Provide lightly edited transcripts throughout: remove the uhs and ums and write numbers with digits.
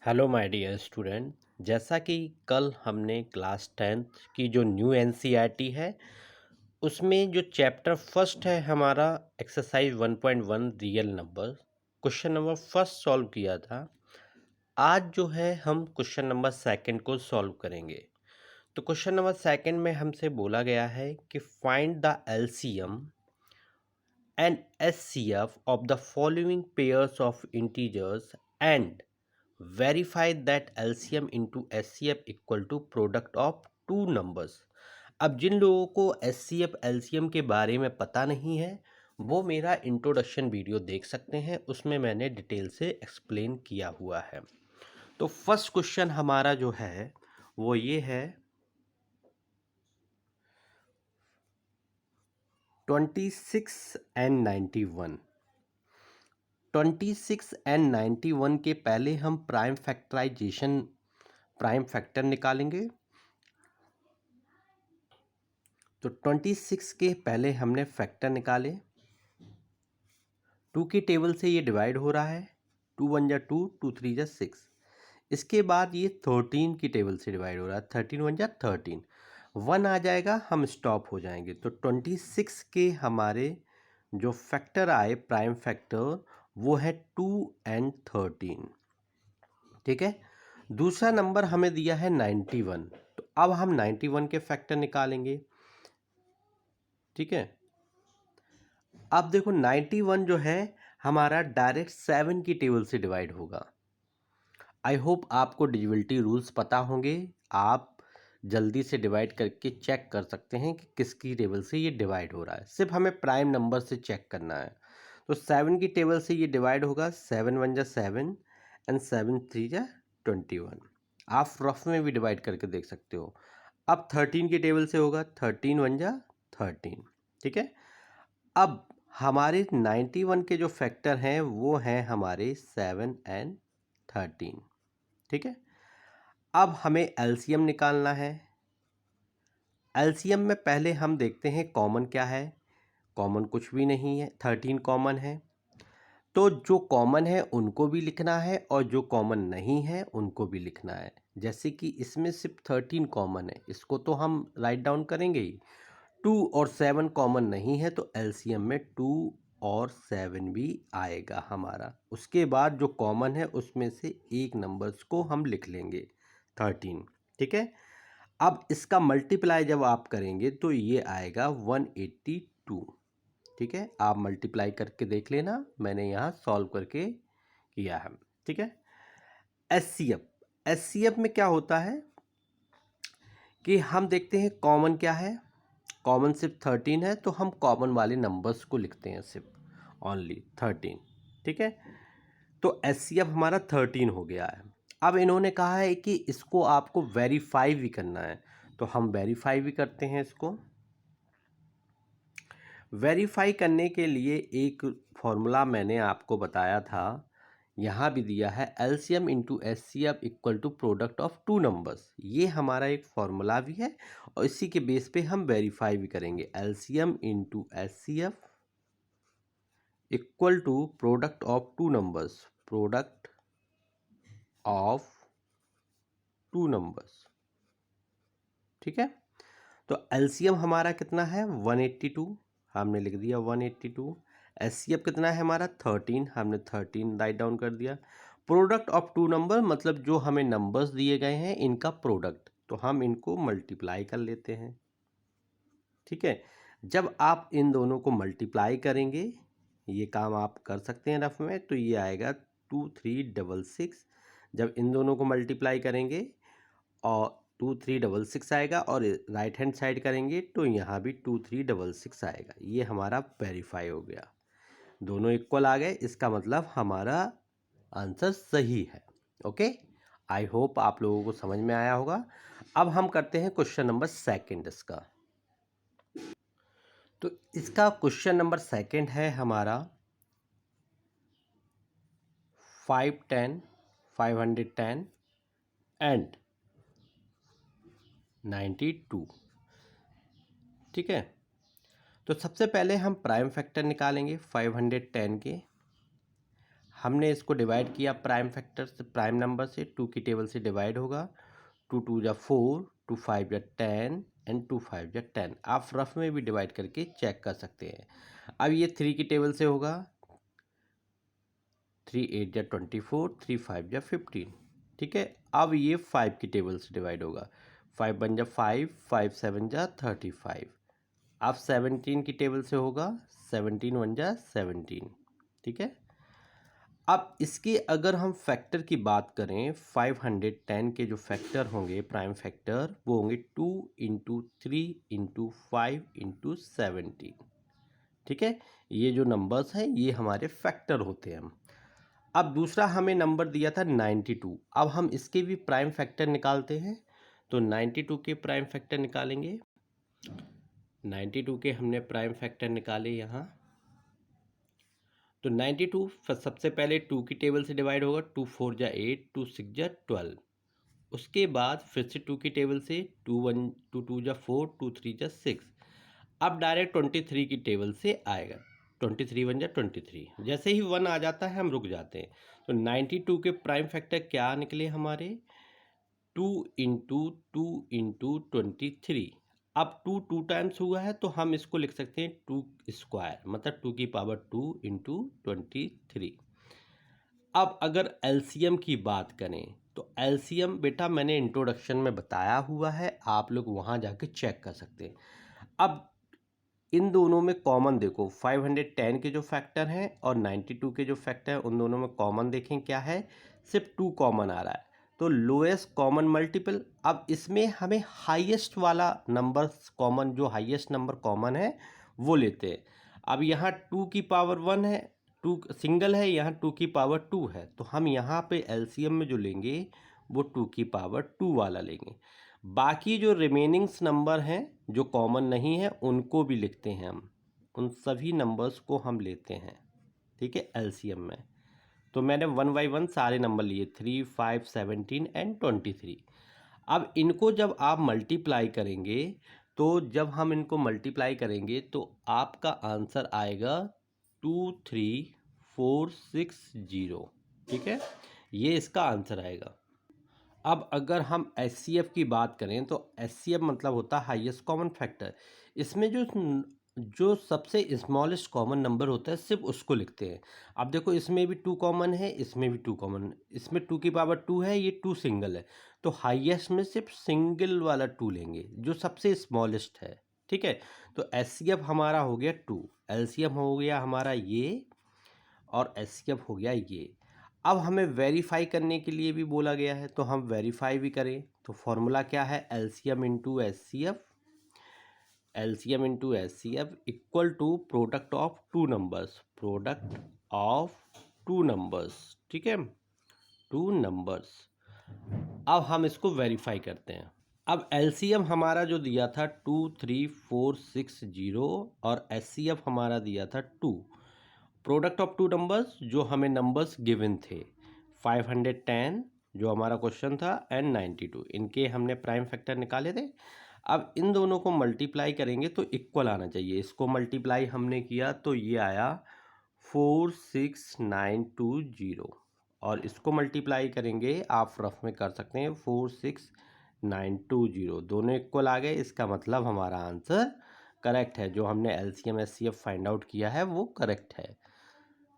Hello my dear student. जैसा कि कल हमने क्लास 10th की जो न्यू एनसीईआरटी है उसमें जो चैप्टर फर्स्ट है हमारा exercise 1.1 real number question number first solve किया था। आज जो है हम क्वेश्चन नंबर सेकंड को सॉल्व करेंगे। तो क्वेश्चन नंबर सेकंड में हमसे बोला गया है कि find the LCM and HCF of the following pairs of integers and verify that LCM into SCF equal to product of two numbers. अब जिन लोगों को SCF LCM के बारे में पता नहीं है वो मेरा इंट्रोडक्शन वीडियो देख सकते हैं, उसमें मैंने डिटेल से एक्सप्लेन किया हुआ है। तो फर्स्ट क्वेश्चन हमारा जो है वो ये है 26 एंड 91। 26 एंड 91 के पहले हम प्राइम फैक्टर निकालेंगे। तो 26 के पहले हमने फैक्टर निकाले। 2 की टेबल से ये डिवाइड हो रहा है, 2 1 जा 2, 2 3 जा 6। इसके बाद ये 13 की टेबल से डिवाइड हो रहा है, 13 1 जा 13। 1 आ जाएगा, हम स्टॉप हो जाएंगे। तो 26 के हमारे जो फैक्टर आए प्राइम फैक्टर वो है 2 एंड 13। ठीक है। दूसरा नंबर हमें दिया है 91। तो अब हम 91 के फैक्टर निकालेंगे। ठीक है। अब देखो 91 जो है हमारा डायरेक्ट 7 की टेबल से डिवाइड होगा। आई होप आपको डिविजिबिलिटी रूल्स पता होंगे। आप जल्दी से डिवाइड करके चेक कर सकते हैं कि किसकी टेबल से ये डिवाइड हो रहा है। सिर्फ हमें प्राइम नंबर से चेक करना है। तो 7 की टेबल से ये डिवाइड होगा, 7 1 जा 7 एंड 7 3 जा 21। आप रफ में भी डिवाइड करके देख सकते हो। अब 13 की टेबल से होगा, 13 1 जा 13। ठीक है। अब हमारे 91 के जो फैक्टर हैं वो हैं हमारे 7 एंड 13। ठीक है। अब हमें एलसीएम निकालना है। एलसीएम में पहले हम देखते हैं कॉमन क्या है। कॉमन कुछ भी नहीं है, 13 कॉमन है। तो जो कॉमन है उनको भी लिखना है और जो कॉमन नहीं है उनको भी लिखना है। जैसे कि इसमें सिर्फ 13 कॉमन है, इसको तो हम राइट डाउन करेंगे ही। 2 और 7 कॉमन नहीं है तो एलसीएम में 2 और 7 भी आएगा हमारा। उसके बाद जो कॉमन है उसमें से एक नंबर्स को हम लिख लेंगे, 13। ठीक है। अब इसका मल्टीप्लाई जब आप करेंगे तो ये आएगा 182। ठीक है। आप मल्टीप्लाई करके देख लेना, मैंने यहाँ सॉल्व करके किया है। ठीक है। एचसीएफ में क्या होता है कि हम देखते हैं कॉमन क्या है। कॉमन सिर्फ 13 है तो हम कॉमन वाले नंबर्स को लिखते हैं, सिर्फ ओनली 13। ठीक है। तो एचसीएफ हमारा 13 हो गया है। अब इन्होंने कहा है कि इसको आपको वेरीफाई भी करना है, तो हम वेरीफाई भी करते हैं इसको। वेरीफाई करने के लिए एक फॉर्मूला मैंने आपको बताया था, यहाँ भी दिया है, LCM into HCF equal to product of two numbers. ये हमारा एक फॉर्मूला भी है और इसी के बेस पे हम वेरीफाई भी करेंगे। LCM into HCF equal to product of two numbers, product of two numbers. ठीक है। तो एलसीएम हमारा कितना है 182, हमने लिख दिया 182। एचसीएफ कितना है हमारा 13, हमने 13 राइट डाउन कर दिया। प्रोडक्ट ऑफ टू नंबर मतलब जो हमें नंबर्स दिए गए हैं इनका प्रोडक्ट, तो हम इनको मल्टीप्लाई कर लेते हैं। ठीक है। जब आप इन दोनों को मल्टीप्लाई करेंगे, ये काम आप कर सकते हैं रफ में, तो ये आएगा 2366। जब इन दोनों को मल्टीप्लाई करेंगे और 2366 आएगा और राइट हैंड साइड करेंगे तो यहाँ भी 2366 आएगा। ये हमारा वेरीफाई हो गया, दोनों इक्वल आ गए, इसका मतलब हमारा आंसर सही है। ओके, आई होप आप लोगों को समझ में आया होगा। अब हम करते हैं क्वेश्चन नंबर सेकंड इसका। तो इसका क्वेश्चन नंबर सेकंड है हमारा 510, 510 एंड 92। ठीक है। तो सबसे पहले हम प्राइम फैक्टर निकालेंगे 510 के। हमने इसको डिवाइड किया प्राइम फैक्टर से, प्राइम नंबर से, 2 की टेबल से डिवाइड होगा। 2 2 जा 4, 2 5 जा 10 एंड 2 5 जा 10। आप रफ में भी डिवाइड करके चेक कर सकते हैं। अब ये 3 की टेबल से होगा, 3 8 जा 24, 3 5 जा 15। ठीक है, अब ये 5 की टेबल से डिवाइड होगा, 5 1 जा 5, 5 7 जा 35। अब 17 की टेबल से होगा, 17 1 जा 17। ठीक है, अब इसके अगर हम फैक्टर की बात करें, 510 के जो फैक्टर होंगे प्राइम फैक्टर, वो होंगे 2 इंटू 3 इंटू 5 इंटू 17। ठीक है, ये जो नंबर्स हैं ये हमारे फैक्टर होते हैं। अब दूसरा हमें नंबर दिया था 92। अब हम इसके भी प्राइम फैक्टर निकालते हैं। तो 92 के प्राइम फैक्टर निकालेंगे। 92 के हमने प्राइम फैक्टर निकाले यहाँ। तो 92 सबसे पहले 2 की टेबल से डिवाइड होगा, 2 4 जा 8, 2 6 जा 12। उसके बाद फिर से 2 की टेबल से 2 1 2 2 जा 4, 2 3 जा 6। अब डायरेक्ट 23 की टेबल से आएगा, 23 1 जा 23। जैसे ही 1 आ जाता है हम रुक जाते हैं। तो 92 के प्राइम फैक्टर क्या निकले हमारे, 2 इंटू 2 इंटू 23। अब 2 2 टाइम्स हुआ है तो हम इसको लिख सकते हैं 2 स्क्वायर, मतलब 2 की पावर 2 इंटू 23। अब अगर एलसीएम की बात करें तो एलसीएम बेटा मैंने इंट्रोडक्शन में बताया हुआ है, आप लोग वहाँ जाके चेक कर सकते हैं। अब इन दोनों में कॉमन देखो, 510 के जो फैक्टर हैं और 92 के जो फैक्टर हैं, उन दोनों में कॉमन देखें क्या है, सिर्फ 2 कॉमन आ रहा है, तो लोएस्ट कॉमन मल्टीपल। अब इसमें हमें हाईएस्ट वाला नंबर कॉमन, जो हाईएस्ट नंबर कॉमन है वो लेते हैं। अब यहाँ 2 की पावर 1 है, 2 सिंगल है, यहाँ 2 की पावर 2 है, तो हम यहाँ पे एलसीएम में जो लेंगे वो 2 की पावर 2 वाला लेंगे। बाकी जो रिमेनिंग्स नंबर हैं जो कॉमन नहीं है उनको भी लिखते हैं हम, उन सभी नंबर्स को हम लेते हैं। ठीक है, एलसीएम में। तो मैंने 1 बाई 1 सारे नंबर लिए, 3 5 17 एंड 23। अब इनको जब आप मल्टीप्लाई करेंगे, तो जब हम इनको मल्टीप्लाई करेंगे तो आपका आंसर आएगा 23460। ठीक है, ये इसका आंसर आएगा। अब अगर हम एचसीएफ की बात करें तो एचसीएफ मतलब होता है हाईएस्ट कॉमन फैक्टर। इसमें जो सबसे स्मॉलेस्ट कॉमन नंबर होता है सिर्फ उसको लिखते हैं। अब देखो इसमें भी 2 कॉमन है, इसमें भी 2 कॉमन है, इसमें 2 की पावर 2 है, ये 2 सिंगल है, तो हाईएस्ट में सिर्फ सिंगल वाला 2 लेंगे जो सबसे स्मॉलेस्ट है। ठीक है, तो एचसीएफ हमारा हो गया 2, एलसीएम हो गया हमारा ये, और एचसीएफ हो गया ये। अब हमें वेरीफाई करने के लिए भी बोला गया है, तो हम वेरीफाई भी करें। तो फॉर्मूला क्या है, LCM into HCF, LCM into HCF equal to product of two numbers, product of two numbers. ठीक है, टू नंबर्स। अब हम इसको वेरीफाई करते हैं। अब एलसीएम हमारा जो दिया था 23460 और एचसीएफ हमारा दिया था 2। प्रोडक्ट ऑफ टू नंबर्स जो हमें नंबर्स गिवन थे, 510 जो हमारा क्वेश्चन था एंड 92, इनके हमने प्राइम फैक्टर निकाले थे। अब इन दोनों को मल्टीप्लाई करेंगे तो इक्वल आना चाहिए। इसको मल्टीप्लाई हमने किया तो ये आया 46920, और इसको मल्टीप्लाई करेंगे, आप रफ में कर सकते हैं, 46920, दोनों इक्वल आ गए। इसका मतलब हमारा आंसर करेक्ट है, जो हमने एलसीएम एचसीएफ फाइंड आउट किया है वो करेक्ट है।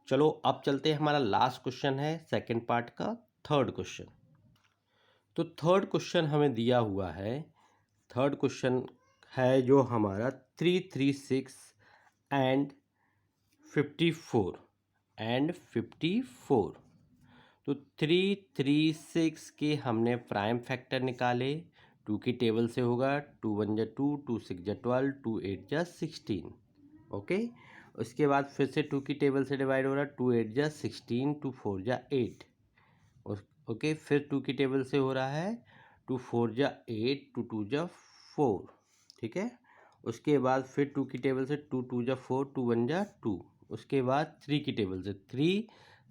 चलो अब चलते हैं, हमारा लास्ट क्वेश्चन है सेकंड पार्ट का, थर्ड क्वेश्चन। तो थर्ड क्वेश्चन हमें दिया हुआ है, थर्ड क्वेश्चन है जो हमारा 336 एंड 54 एंड 54। तो 336 के हमने प्राइम फैक्टर निकाले, 2 की टेबल से होगा, 2 1 जा 2, 2 6 जा 12, 2 8 जा 16। ओके, उसके बाद फिर से 2 की टेबल से डिवाइड हो रहा है, 2 8 जा 16, 2 4 जा 8। ओके, फिर 2 की टेबल से हो रहा है, 2 4 जा 8, 2 2 जा 4। ठीक है, उसके बाद फिर 2 की टेबल से 2 2 जा 4, 2 1 जा 2। उसके बाद 3 की टेबल से 3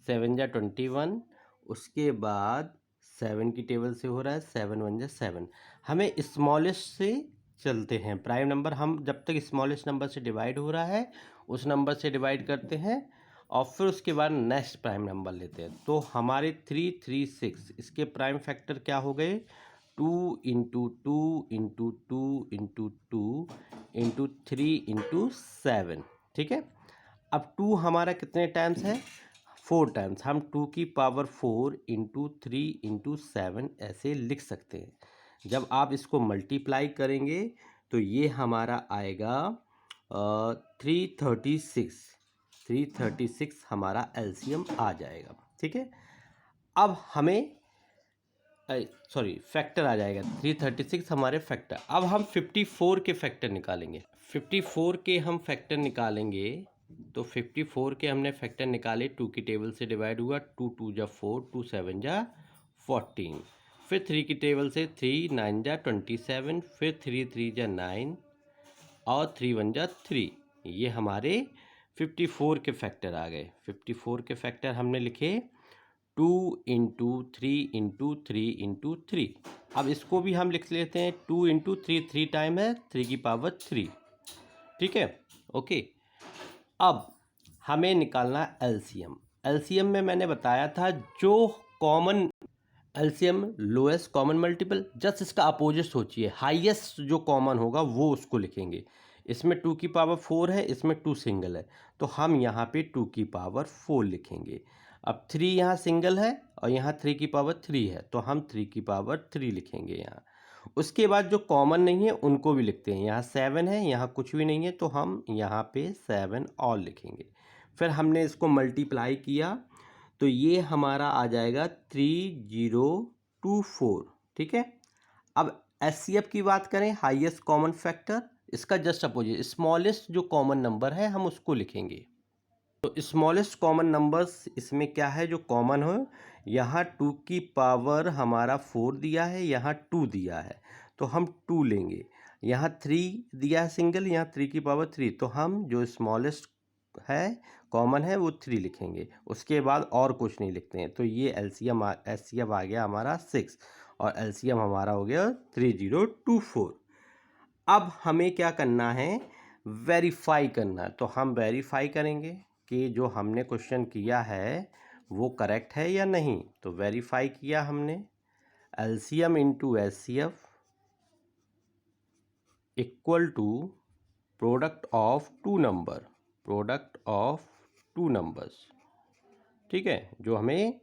7 जा 21। उसके बाद 7 की टेबल से हो रहा है, 7 1 जा 7। हमें स्मॉलेस्ट से चलते हैं, प्राइम नंबर हम जब तक स्मॉलेस्ट नंबर से डिवाइड हो रहा है उस नंबर से डिवाइड करते हैं, और फिर उसके बाद नेक्स्ट प्राइम नंबर लेते हैं। तो हमारे 336 इसके प्राइम फैक्टर क्या हो गए, 2 into 2 into 2 into 2 into 3 into 7। ठीक है, अब 2 हमारा कितने टाइम्स है, 4 टाइम्स। हम 2 की पावर 4 इंटू 3 इंटू 7 ऐसे लिख सकते हैं। जब आप इसको मल्टीप्लाई करेंगे तो ये हमारा आएगा 336। 336 हमारा एलसीएम आ जाएगा। ठीक है, अब हमें सॉरी फैक्टर आ जाएगा 336 हमारे फैक्टर। अब हम 54 के फैक्टर निकालेंगे। 54 के हम फैक्टर निकालेंगे तो 54 के हमने फैक्टर निकाले, 2 की टेबल से डिवाइड हुआ, 2 2 जा 4, 2 7 जा 14। फिर 3 की टेबल से 3 9 जा 27, फिर 3 3 जा 9 और 3 1 जा 3। ये हमारे 54 के फैक्टर आ गए। 54 के फैक्टर हमने लिखे 2 इंटू 3 इंटू 3 इंटू 3। अब इसको भी हम लिख लेते हैं 2 इंटू 3, 3 टाइम है 3 की पावर 3। ठीक है, ओके। अब हमें निकालना एलसीएम। एलसीएम में मैंने बताया था जो common LCM lowest common multiple, just इसका अपोजिट सोचिए, हाईएस्ट जो कॉमन होगा वो उसको लिखेंगे। इसमें 2 की पावर 4 है, इसमें 2 सिंगल है, तो हम यहाँ पे 2 की पावर 4 लिखेंगे। अब 3 यहाँ सिंगल है और यहाँ 3 की पावर 3 है, तो हम 3 की पावर 3 लिखेंगे यहाँ। उसके बाद जो कॉमन नहीं है उनको भी लिखते हैं। यहाँ 7 है, यहाँ कुछ भी नहीं है, तो हम यहाँ पे 7 और लिखेंगे। फिर हमने इसको मल्टीप्लाई किया तो ये हमारा आ जाएगा 3024। ठीक है, अब एचसीएफ की बात करें, हाईएस्ट कॉमन फैक्टर, इसका जस्ट अपोजिट स्मॉलेस्ट जो कॉमन नंबर है हम उसको लिखेंगे। तो स्मॉलेस्ट कॉमन नंबर्स इसमें क्या है जो कॉमन हो, यहाँ 2 की पावर हमारा 4 दिया है, यहाँ 2 दिया है, तो हम 2 लेंगे। यहाँ 3 दिया है सिंगल, यहाँ 3 की पावर 3, तो हम जो स्मॉलेस्ट है कॉमन है वो 3 लिखेंगे। उसके बाद और कुछ नहीं लिखते हैं। तो ये एलसीएम एचसीएफ आ गया हमारा 6 और एलसीएम हमारा हो गया 3024। अब हमें क्या करना है, वेरीफाई करना है। तो हम वेरीफाई करेंगे कि जो हमने क्वेश्चन किया है वो करेक्ट है या नहीं। तो वेरीफाई किया हमने, LCM into HCF equal to product of two number, product of two numbers. ठीक है, जो हमें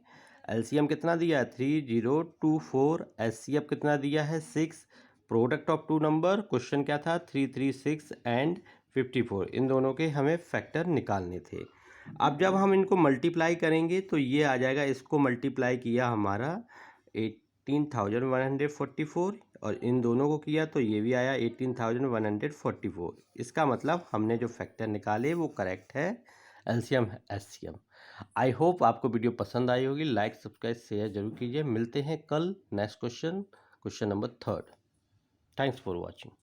एलसीएम कितना दिया है 3024, एचसीएफ कितना दिया है 6, product of two number question क्या था 336 एंड 54, इन दोनों के हमें फैक्टर निकालने थे। अब जब हम इनको मल्टीप्लाई करेंगे तो ये आ जाएगा, इसको मल्टीप्लाई किया हमारा 18,144 और इन दोनों को किया तो ये भी आया 18,144। इसका मतलब हमने जो फैक्टर निकाले वो करेक्ट है, एलसीएम एचसीएम। आई होप आपको वीडियो पसंद आई होगी। लाइक सब्सक्राइब शेयर जरूर कीजिए। मिलते हैं कल next question, question number 3। Thanks for watching.